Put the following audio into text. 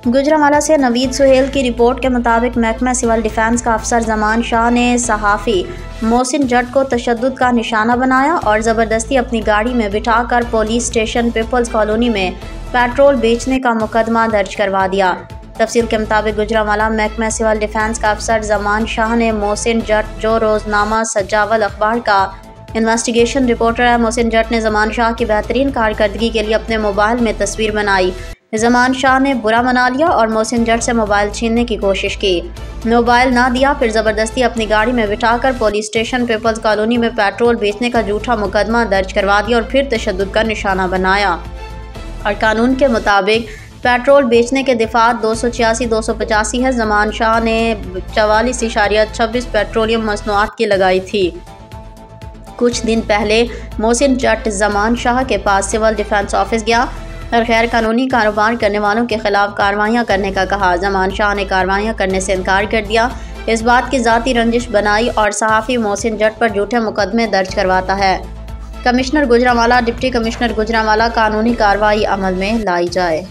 गुजरांवाला से नवीद सुहेल की रिपोर्ट के मुताबिक महकमा सिविल डिफेंस का अफसर जमान शाह ने सहाफ़ी मोहसिन जट को तशद्दुद का निशाना बनाया और ज़बरदस्ती अपनी गाड़ी में बिठाकर पुलिस स्टेशन पीपल्स कॉलोनी में पेट्रोल बेचने का मुकदमा दर्ज करवा दिया। तफसील के मुताबिक गुजरांवाला महकमा सिविल डिफेंस का अफसर जमान शाह ने मोहसिन जट, जो रोज़नामा सजावल अखबार का इन्वेस्टिगेशन रिपोर्टर है, मोहसिन जट ने जमान शाह की बेहतरीन कारकर्दगी के लिए अपने मोबाइल में तस्वीर बनाई। जमान शाह ने बुरा मना लिया और मोहसिन जट से मोबाइल छीनने की कोशिश की। मोबाइल ना दिया, फिर ज़बरदस्ती अपनी गाड़ी में बिठाकर पुलिस स्टेशन पीपल्स कॉलोनी में पेट्रोल बेचने का झूठा मुकदमा दर्ज करवा दिया और फिर तशद्दुद का निशाना बनाया। और कानून के मुताबिक पेट्रोल बेचने के दिफात 286-285 है। जमान शाह ने 44.26 पेट्रोलियम मसनूआत की लगाई थी। कुछ दिन पहले मोहसिन जट जमान शाह के पास सिविल डिफेंस ऑफिस गया और गैर कानूनी कारोबार करने वालों के खिलाफ कार्रवाइयाँ करने का कहा। जमान शाह ने कार्रवाइयाँ करने से इनकार कर दिया। इस बात की ज़ाती रंजिश बनाई और सहाफ़ी मोहसिन जट पर झूठे मुकदमे दर्ज करवाता है। Commissioner Gujranwala, deputy commissioner Gujranwala, कानूनी कार्रवाई अमल में लाई जाए।